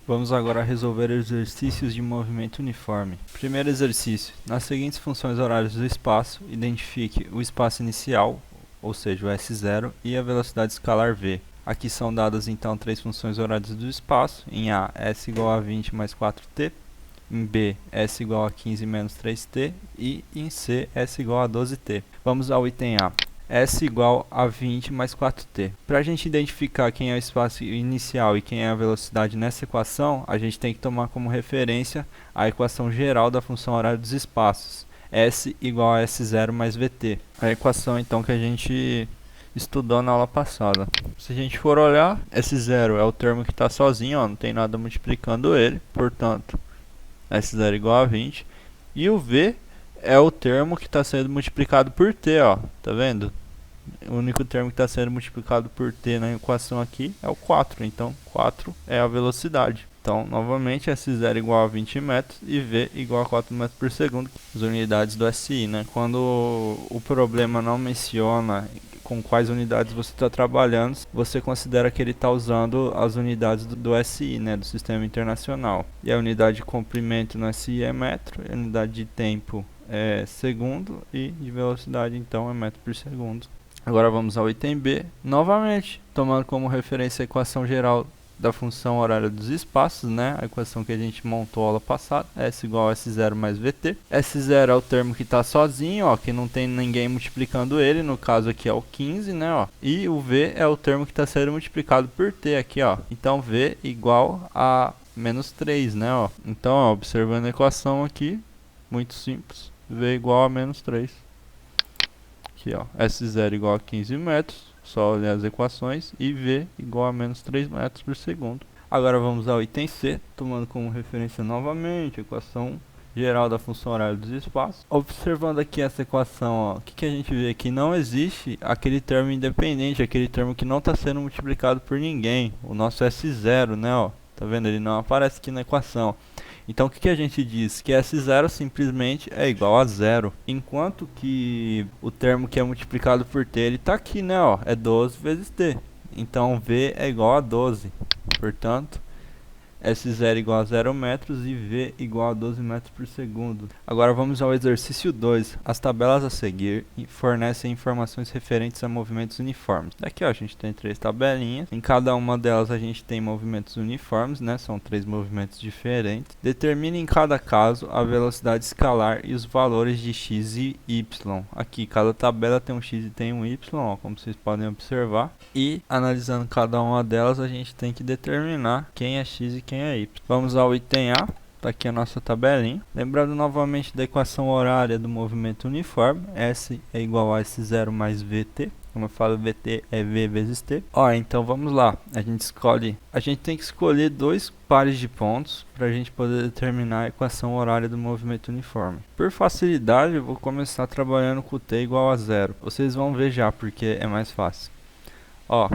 Vamos agora resolver exercícios de movimento uniforme. Primeiro exercício. Nas seguintes funções horárias do espaço, identifique o espaço inicial, ou seja, o S0, e a velocidade escalar v. Aqui são dadas então três funções horárias do espaço. Em A, s igual a 20 mais 4t. Em B, s igual a 15 menos 3t. E em C, s igual a 12t. Vamos ao item A. S igual a 20 mais 4t. Para a gente identificar quem é o espaço inicial e quem é a velocidade nessa equação, a gente tem que tomar como referência a equação geral da função horária dos espaços. S igual a S0 mais VT. A equação então que a gente estudou na aula passada. Se a gente for olhar, S0 é o termo que está sozinho, ó, não tem nada multiplicando ele, portanto, S0 igual a 20. E o V é o termo que está sendo multiplicado por t, ó, tá vendo? O único termo que está sendo multiplicado por t na equação aqui é o 4, então 4 é a velocidade. Então, novamente, S0 igual a 20 metros e V igual a 4 metros por segundo, as unidades do SI, né? Quando o problema não menciona com quais unidades você está trabalhando, você considera que ele está usando as unidades do SI, né, do Sistema Internacional. E a unidade de comprimento no SI é metro, a unidade de tempo é segundo e de velocidade então é metro por segundo. Agora vamos ao item B. Novamente, tomando como referência a equação geral da função horária dos espaços, né? A equação que a gente montou a aula passada, S igual a S0 mais VT. S0 é o termo que está sozinho, ó, que não tem ninguém multiplicando ele, no caso aqui é o 15, né, ó. E o V é o termo que está sendo multiplicado por T aqui, ó. Então V igual a menos 3, né, ó. Então, ó, observando a equação aqui, muito simples, V igual a menos 3. Aqui, ó, S0 igual a 15 metros. Só olhar as equações e V igual a menos 3 metros por segundo. Agora vamos ao item C, tomando como referência novamente a equação geral da função horária dos espaços. Observando aqui essa equação, ó, o que a gente vê aqui? Não existe aquele termo independente, aquele termo que não está sendo multiplicado por ninguém. O nosso S0, né? Ó, tá vendo? Ele não aparece aqui na equação. Então o que a gente diz? Que S0 simplesmente é igual a zero. Enquanto que o termo que é multiplicado por t, ele está aqui, né? Ó, é 12 vezes t. Então V é igual a 12. Portanto, S0 igual a 0 metros e V igual a 12 metros por segundo. Agora vamos ao exercício 2. As tabelas a seguir fornecem informações referentes a movimentos uniformes. Daqui, ó, a gente tem três tabelinhas. Em cada uma delas a gente tem movimentos uniformes, né? São três movimentos diferentes. Determine em cada caso a velocidade escalar e os valores de x e y. Aqui, cada tabela tem um x e tem um y, ó, como vocês podem observar. E, analisando cada uma delas, a gente tem que determinar quem é x e quem é y. Vamos ao item A, tá aqui a nossa tabelinha. Lembrando novamente da equação horária do movimento uniforme, S é igual a S0 mais VT. Como eu falo, VT é V vezes T. Ó, então vamos lá. A gente tem que escolher dois pares de pontos para a gente poder determinar a equação horária do movimento uniforme. Por facilidade, eu vou começar trabalhando com T igual a zero. Vocês vão ver já porque é mais fácil. Ó,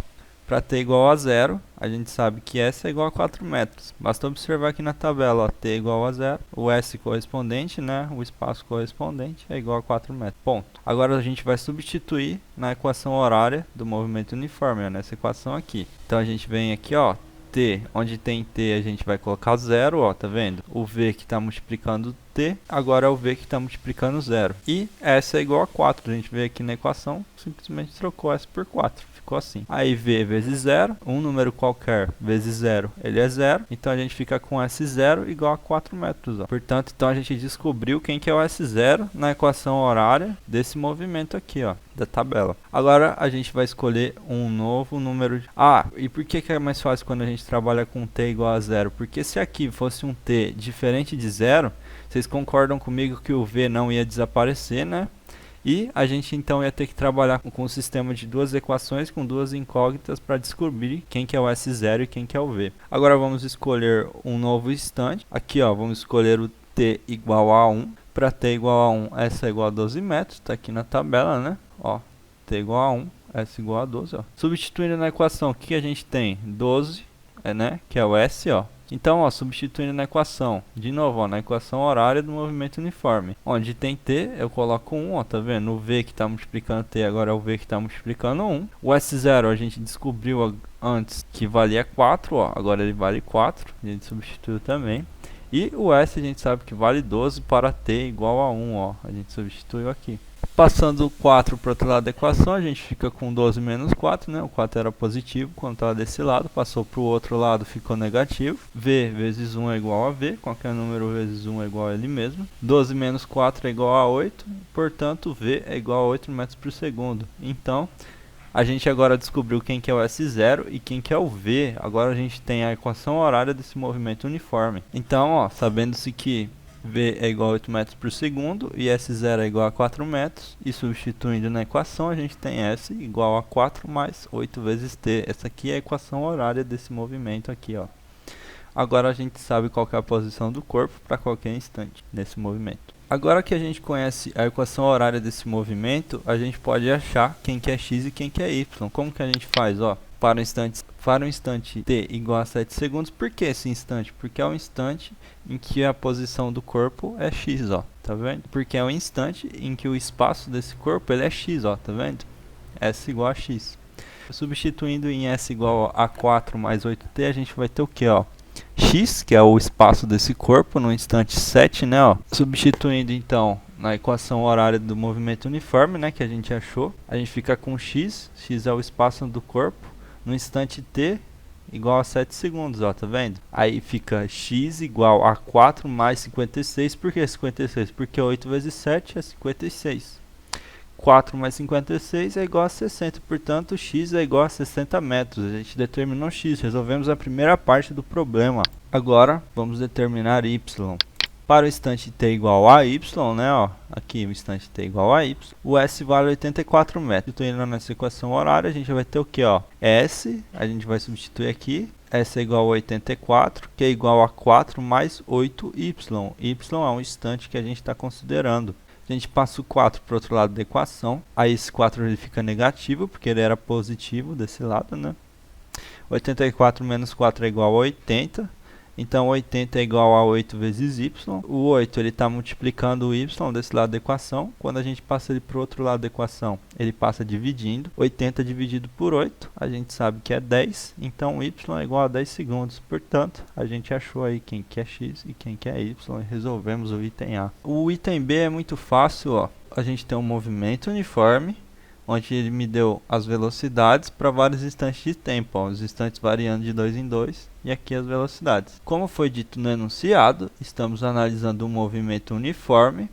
para t igual a zero, a gente sabe que S é igual a 4 metros. Basta observar aqui na tabela, ó, t igual a zero, o S correspondente, né, o espaço correspondente é igual a 4 metros. Ponto. Agora a gente vai substituir na equação horária do movimento uniforme, ó, nessa equação aqui. Então a gente vem aqui, ó, t, onde tem t a gente vai colocar zero, ó, tá vendo? O v que está multiplicando t, agora é o v que está multiplicando zero. E S é igual a 4, a gente vê aqui na equação, simplesmente trocou S por 4. Ficou assim. Aí V vezes zero, um número qualquer vezes zero, ele é zero. Então a gente fica com S0 igual a 4 metros. Ó. Portanto, então a gente descobriu quem que é o S0 na equação horária desse movimento aqui, ó, da tabela. Agora a gente vai escolher um novo número. E por que é mais fácil quando a gente trabalha com t igual a zero? Porque se aqui fosse um t diferente de zero, vocês concordam comigo que o V não ia desaparecer, né? E a gente então ia ter que trabalhar com um sistema de duas equações com duas incógnitas para descobrir quem que é o S0 e quem que é o V. Agora vamos escolher um novo instante. Aqui, ó, vamos escolher o t igual a 1. Para t igual a 1, S é igual a 12 metros. Está aqui na tabela, né? Ó, t igual a 1, S igual a 12. Ó. Substituindo na equação, o que a gente tem? 12, né? Que é o S, ó. Então, ó, substituindo na equação, de novo, ó, na equação horária do movimento uniforme, onde tem t, eu coloco 1, ó, tá vendo? O v que está multiplicando t agora é o v que está multiplicando 1. O S0 a gente descobriu antes que valia 4, ó, agora ele vale 4, a gente substituiu também. E o S a gente sabe que vale 12 para t igual a 1, ó, a gente substituiu aqui. Passando o 4 para o outro lado da equação, a gente fica com 12 menos 4, né? O 4 era positivo quando estava desse lado, passou para o outro lado, ficou negativo. V vezes 1 é igual a V, qualquer número vezes 1 é igual a ele mesmo. 12 menos 4 é igual a 8, portanto V é igual a 8 metros por segundo. Então, a gente agora descobriu quem que é o S0 e quem que é o V. Agora a gente tem a equação horária desse movimento uniforme. Então, ó, sabendo-se que V é igual a 8 metros por segundo e S0 é igual a 4 metros, e substituindo na equação a gente tem S igual a 4 mais 8 vezes T. Essa aqui é a equação horária desse movimento aqui, ó. Agora a gente sabe qual que é a posição do corpo para qualquer instante nesse movimento. Agora que a gente conhece a equação horária desse movimento, a gente pode achar quem que é x e quem que é y. Como que a gente faz, ó? Para o instante t igual a 7 segundos, por que esse instante? Porque é o instante em que a posição do corpo é x, ó, tá vendo? Porque é o instante em que o espaço desse corpo ele é x, ó, tá vendo? S igual a x. Substituindo em S igual a 4 mais 8t, a gente vai ter o que, ó? X, que é o espaço desse corpo, no instante 7, né, ó. Substituindo, então, na equação horária do movimento uniforme, né, que a gente achou, a gente fica com x, x é o espaço do corpo, no instante t, igual a 7 segundos, ó, tá vendo? Aí fica x igual a 4 mais 56, por que 56? Porque 8 vezes 7 é 56. 4 mais 56 é igual a 60, portanto x é igual a 60 metros. A gente determinou x, resolvemos a primeira parte do problema. Agora vamos determinar y. Para o instante t igual a y, né, ó, aqui o instante t igual a y, o s vale 84 metros. Substituindo nessa equação horária, a gente vai ter o que, ó? S, a gente vai substituir aqui, S é igual a 84, que é igual a 4 mais 8y. Y é um instante que a gente está considerando. A gente passa o 4 para o outro lado da equação. Aí esse 4 ele fica negativo, porque ele era positivo desse lado, né? 84 menos 4 é igual a 80. Então 80 é igual a 8 vezes y. O 8 ele está multiplicando o y desse lado da equação. Quando a gente passa ele para o outro lado da equação, ele passa dividindo. 80 dividido por 8, a gente sabe que é 10. Então y é igual a 10 segundos. Portanto, a gente achou aí quem que é x e quem que é y e resolvemos o item A. O item B é muito fácil, ó. A gente tem um movimento uniforme, onde ele me deu as velocidades para vários instantes de tempo, ó, os instantes variando de 2 em 2, e aqui as velocidades. Como foi dito no enunciado, estamos analisando um movimento uniforme,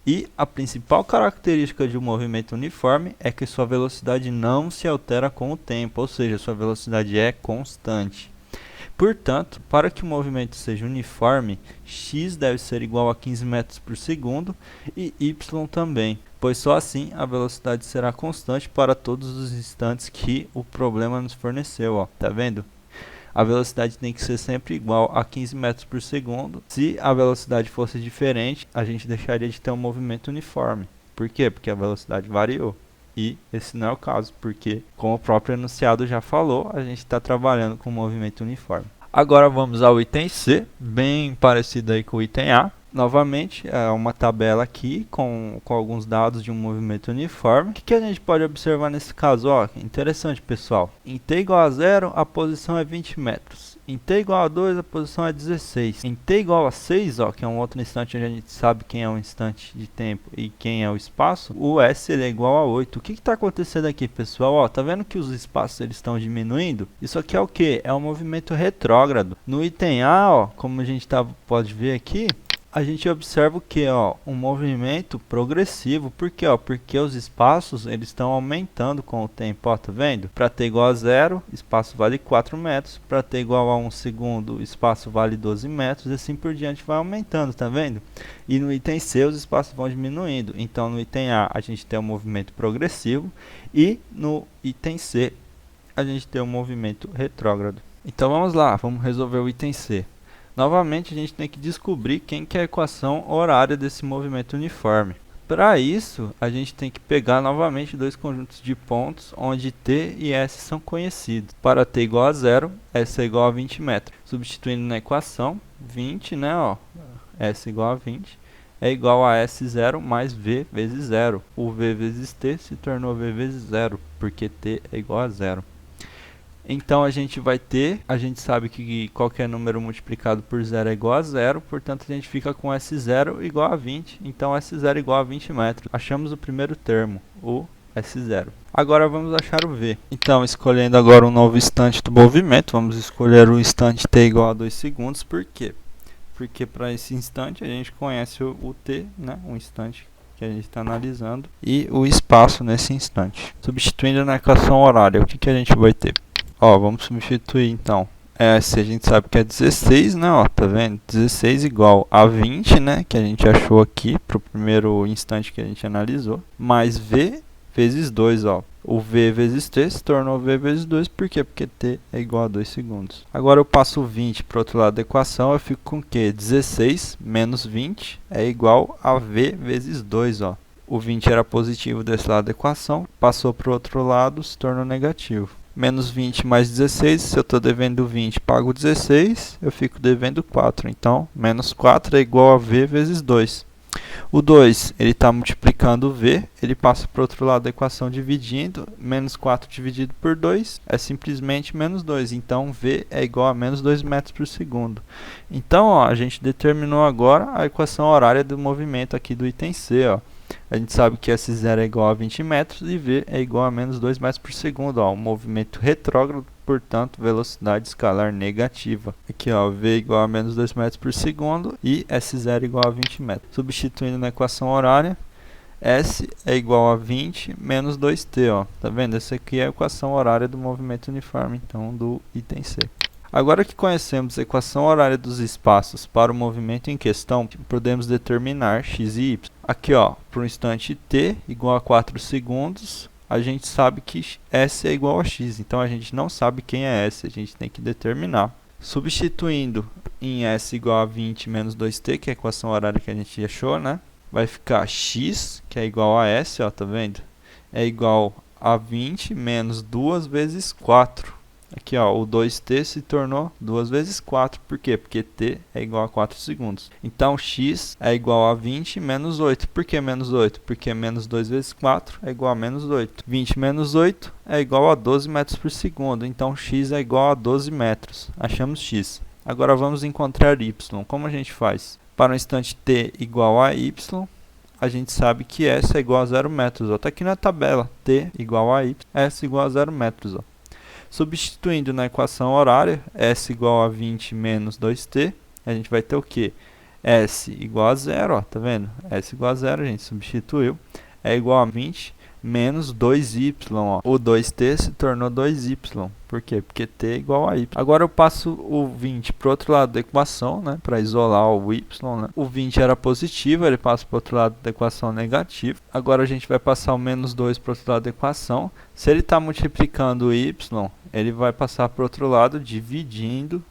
e a principal característica de um movimento uniforme é que sua velocidade não se altera com o tempo, ou seja, sua velocidade é constante. Portanto, para que o movimento seja uniforme, x deve ser igual a 15 metros por segundo e y também, pois só assim a velocidade será constante para todos os instantes que o problema nos forneceu, ó, tá vendo? A velocidade tem que ser sempre igual a 15 metros por segundo. Se a velocidade fosse diferente, a gente deixaria de ter um movimento uniforme. Por quê? Porque a velocidade variou. E esse não é o caso, porque, como o próprio enunciado já falou, a gente está trabalhando com movimento uniforme. Agora vamos ao item C, bem parecido aí com o item A. Novamente, é uma tabela aqui com alguns dados de um movimento uniforme. O que a gente pode observar nesse caso? Ó, interessante, pessoal. Em t igual a 0, a posição é 20 metros. Em t igual a 2, a posição é 16. Em t igual a 6, ó, que é um outro instante onde a gente sabe quem é o instante de tempo e quem é o espaço, o s ele é igual a 8. O que está acontecendo aqui, pessoal? Ó, tá vendo que os espaços eles estão diminuindo? Isso aqui é o que? É um movimento retrógrado. No item A, ó, como a gente pode ver aqui, a gente observa o que, ó, um movimento progressivo. Por quê, ó? Porque os espaços eles estão aumentando com o tempo, ó, tá vendo? Para t igual a 0, espaço vale 4 metros. Para t igual a 1 segundo, espaço vale 12 metros. E assim por diante vai aumentando, tá vendo? E no item C os espaços vão diminuindo. Então no item A a gente tem um movimento progressivo e no item C a gente tem um movimento retrógrado. Então vamos lá, vamos resolver o item C. Novamente, a gente tem que descobrir quem que é a equação horária desse movimento uniforme. Para isso, a gente tem que pegar novamente dois conjuntos de pontos onde T e S são conhecidos. Para T igual a 0, S é igual a 20 metros. Substituindo na equação, 20, né, ó, S igual a 20, é igual a S0 mais V vezes 0. O V vezes T se tornou V vezes 0, porque T é igual a 0. Então a gente vai ter, a gente sabe que qualquer número multiplicado por 0 é igual a 0, portanto a gente fica com S0 igual a 20, então S0 igual a 20 metros. Achamos o primeiro termo, o S0. Agora vamos achar o V. Então, escolhendo agora um novo instante do movimento, vamos escolher o instante t igual a 2 segundos, por quê? Porque para esse instante a gente conhece o t, né, um instante que a gente está analisando, e o espaço nesse instante. Substituindo na equação horária, o que a gente vai ter? Ó, vamos substituir então. S a gente sabe que é 16, né? Ó, tá vendo? 16 igual a 20, né? Que a gente achou aqui pro primeiro instante que a gente analisou. Mais V vezes 2, ó. O V vezes T se tornou V vezes 2. Por quê? Porque T é igual a 2 segundos. Agora eu passo 20 para o outro lado da equação. Eu fico com o quê? 16 menos 20 é igual a V vezes 2, ó. O 20 era positivo desse lado da equação. Passou para o outro lado, se tornou negativo. Menos 20 mais 16, se eu estou devendo 20, pago 16, eu fico devendo 4. Então, menos 4 é igual a V vezes 2. O 2, ele está multiplicando o V, ele passa para o outro lado da equação dividindo. Menos 4 dividido por 2 é simplesmente menos 2. Então, V é igual a menos 2 metros por segundo. Então, ó, a gente determinou agora a equação horária do movimento aqui do item C, ó. A gente sabe que S0 é igual a 20 metros e V é igual a menos 2 metros por segundo. Ó, um movimento retrógrado, portanto, velocidade escalar negativa. Aqui, ó, V é igual a menos 2 metros por segundo e S0 igual a 20 metros. Substituindo na equação horária, S é igual a 20 menos 2T. Ó. Tá vendo? Essa aqui é a equação horária do movimento uniforme, então, do item C. Agora que conhecemos a equação horária dos espaços para o movimento em questão, podemos determinar x e y. Aqui, ó, para o instante t igual a 4 segundos, a gente sabe que s é igual a x. Então, a gente não sabe quem é s, a gente tem que determinar. Substituindo em s igual a 20 menos 2t, que é a equação horária que a gente achou, né? Vai ficar x, que é igual a s, ó, tá vendo? É igual a 20 menos 2 vezes 4. Aqui, ó, o 2t se tornou 2 vezes 4. Por quê? Porque t é igual a 4 segundos. Então, x é igual a 20 menos 8. Por que menos 8? Porque menos 2 vezes 4 é igual a menos 8. 20 menos 8 é igual a 12 metros por segundo. Então, x é igual a 12 metros. Achamos x. Agora, vamos encontrar y. Como a gente faz? Para um instante t igual a y, a gente sabe que s é igual a 0 metros. Está aqui na tabela. T igual a y, s igual a 0 metros. Ó. Substituindo na equação horária, S igual a 20 menos 2t, a gente vai ter o quê? S igual a 0, ó, tá vendo? S igual a 0, a gente substituiu. É igual a 20 menos 2y, ó. O 2t se tornou 2y. Por quê? Porque t é igual a y. Agora eu passo o 20 para o outro lado da equação, né? Para isolar o y, né? O 20 era positivo, ele passa para o outro lado da equação negativo. Agora a gente vai passar o menos 2 para o outro lado da equação. Se ele está multiplicando o y, ele vai passar para o outro lado dividindo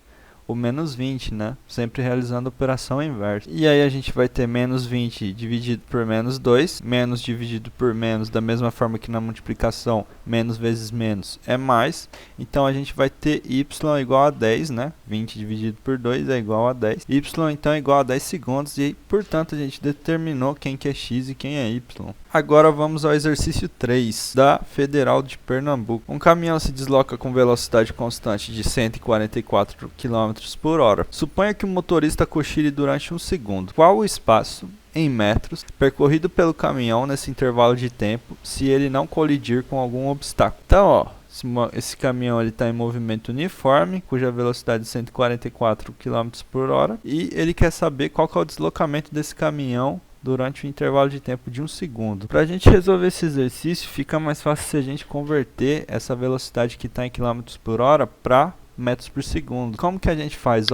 o menos 20, né? Sempre realizando a operação inversa. E aí a gente vai ter menos 20 dividido por menos 2, menos dividido por menos, da mesma forma que na multiplicação, menos vezes menos é mais. Então a gente vai ter y igual a 10, né? 20 dividido por 2 é igual a 10. Y então é igual a 10 segundos e, portanto, a gente determinou quem que é x e quem é y. Agora vamos ao exercício 3 da Federal de Pernambuco. Um caminhão se desloca com velocidade constante de 144 km por hora. Suponha que o motorista cochile durante 1 segundo. Qual o espaço em metros percorrido pelo caminhão nesse intervalo de tempo se ele não colidir com algum obstáculo? Então, ó, esse caminhão está em movimento uniforme, cuja velocidade é 144 km por hora, e ele quer saber qual que é o deslocamento desse caminhão durante o intervalo de tempo de 1 segundo. Para a gente resolver esse exercício, fica mais fácil se a gente converter essa velocidade que está em km por hora para metros por segundo. Como que a gente faz?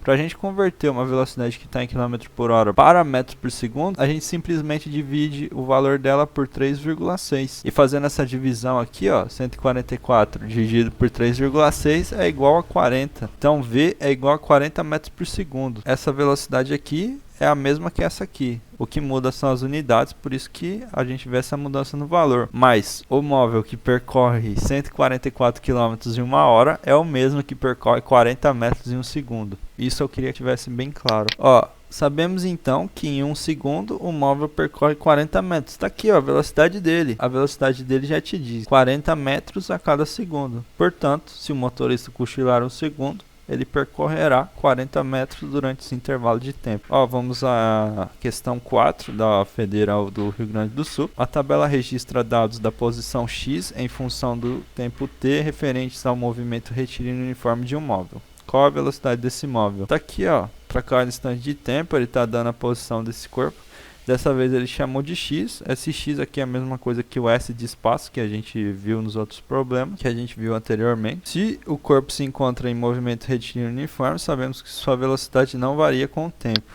Para a gente converter uma velocidade que está em km por hora para metros por segundo, a gente simplesmente divide o valor dela por 3,6. E fazendo essa divisão aqui, ó, 144 dividido por 3,6 é igual a 40. Então, V é igual a 40 metros por segundo. Essa velocidade aqui é a mesma que essa aqui. O que muda são as unidades, por isso que a gente vê essa mudança no valor. Mas o móvel que percorre 144 km em 1 hora é o mesmo que percorre 40 metros em 1 segundo. Isso eu queria que tivesse bem claro. Ó, sabemos então que em 1 segundo o móvel percorre 40 metros. Está aqui ó, a velocidade dele. A velocidade dele já te diz 40 metros a cada segundo. Portanto, se o motorista cochilar 1 segundo, ele percorrerá 40 metros durante esse intervalo de tempo. Ó, vamos à questão 4 da Federal do Rio Grande do Sul. A tabela registra dados da posição X em função do tempo T referentes ao movimento retilíneo uniforme de um móvel. Qual a velocidade desse móvel? Tá aqui ó, para cada instante de tempo ele está dando a posição desse corpo. Dessa vez ele chamou de X. Esse X aqui é a mesma coisa que o S de espaço que a gente viu nos outros problemas, que a gente viu anteriormente. Se o corpo se encontra em movimento retilíneo uniforme, sabemos que sua velocidade não varia com o tempo.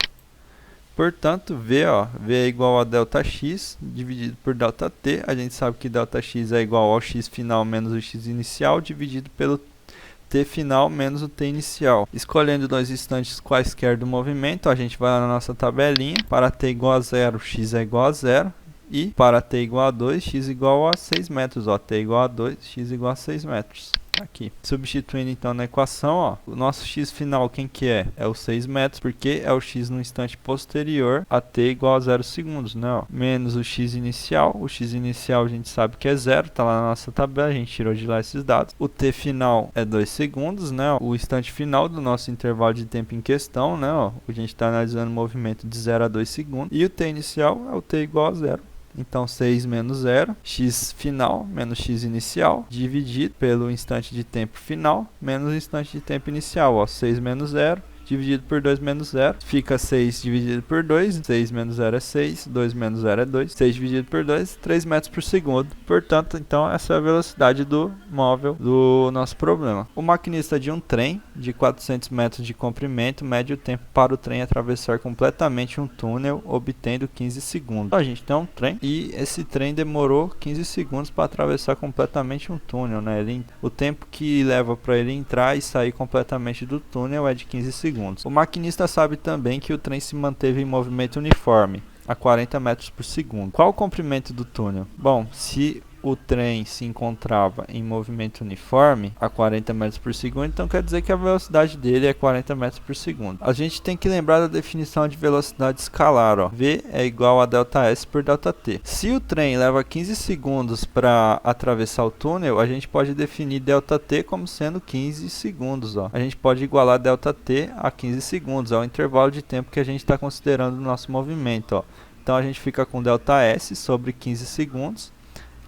Portanto, V é igual a ΔX dividido por ΔT. A gente sabe que ΔX é igual ao X final menos o X inicial dividido pelo T final menos o T inicial. Escolhendo dois instantes quaisquer do movimento, a gente vai lá na nossa tabelinha. Para T igual a 0, X é igual a 0. E para T igual a 2, X igual a 6 metros. Ó, T igual a 2, X igual a 6 metros. Aqui. Substituindo então na equação, ó, o nosso X final quem que é? É o 6 metros, porque é o X no instante posterior a T igual a 0 segundos, né? Ó. Menos o X inicial. O X inicial a gente sabe que é 0, tá lá na nossa tabela, a gente tirou de lá esses dados. O T final é 2 segundos, né? Ó. O instante final do nosso intervalo de tempo em questão, né? Ó. A gente está analisando o movimento de 0 a 2 segundos. E o T inicial é o T igual a 0. Então 6 menos 0, x final menos x inicial, dividido pelo instante de tempo final, menos o instante de tempo inicial. Ó, 6 menos 0, dividido por 2 menos 0, fica 6 dividido por 2, 6 menos 0 é 6, 2 menos 0 é 2, 6 dividido por 2, 3 metros por segundo. Portanto, então, essa é a velocidade do móvel do nosso problema. O maquinista de um trem de 400 metros de comprimento mede o tempo para o trem atravessar completamente um túnel, obtendo 15 segundos. Então, a gente tem um trem e esse trem demorou 15 segundos para atravessar completamente um túnel, né? O tempo que leva para ele entrar e sair completamente do túnel é de 15 segundos. O maquinista sabe também que o trem se manteve em movimento uniforme, a 40 metros por segundo. Qual o comprimento do túnel? Bom, se o trem se encontrava em movimento uniforme a 40 metros por segundo, então quer dizer que a velocidade dele é 40 metros por segundo. A gente tem que lembrar da definição de velocidade escalar, ó. V é igual a ΔS por ΔT. Se o trem leva 15 segundos para atravessar o túnel, a gente pode definir ΔT como sendo 15 segundos. Ó. A gente pode igualar ΔT a 15 segundos, é o intervalo de tempo que a gente está considerando no nosso movimento. Ó. Então a gente fica com ΔS sobre 15 segundos,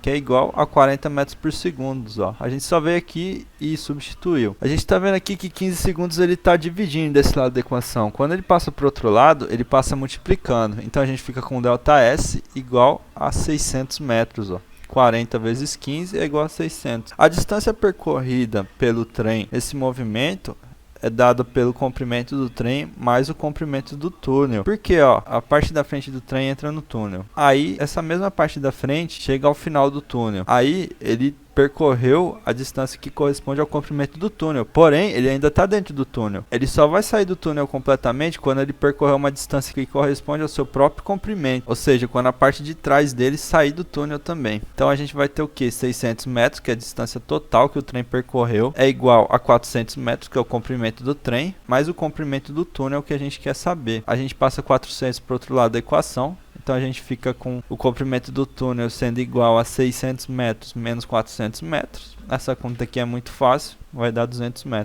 que é igual a 40 metros por segundo, ó. A gente só veio aqui e substituiu. A gente está vendo aqui que 15 segundos ele está dividindo desse lado da equação. Quando ele passa para o outro lado, ele passa multiplicando. Então a gente fica com ΔS igual a 600 metros, ó. 40 vezes 15 é igual a 600. A distância percorrida pelo trem nesse movimento é dado pelo comprimento do trem mais o comprimento do túnel. Porque ó, a parte da frente do trem entra no túnel. Aí essa mesma parte da frente chega ao final do túnel. Aí ele percorreu a distância que corresponde ao comprimento do túnel. Porém, ele ainda está dentro do túnel. Ele só vai sair do túnel completamente quando ele percorrer uma distância que corresponde ao seu próprio comprimento. Ou seja, quando a parte de trás dele sair do túnel também. Então a gente vai ter o que? 600 metros, que é a distância total que o trem percorreu, é igual a 400 metros, que é o comprimento do trem, mais o comprimento do túnel que a gente quer saber. A gente passa 400 para o outro lado da equação. Então a gente fica com o comprimento do túnel sendo igual a 600 metros menos 400 metros. Essa conta aqui é muito fácil, vai dar 200 metros.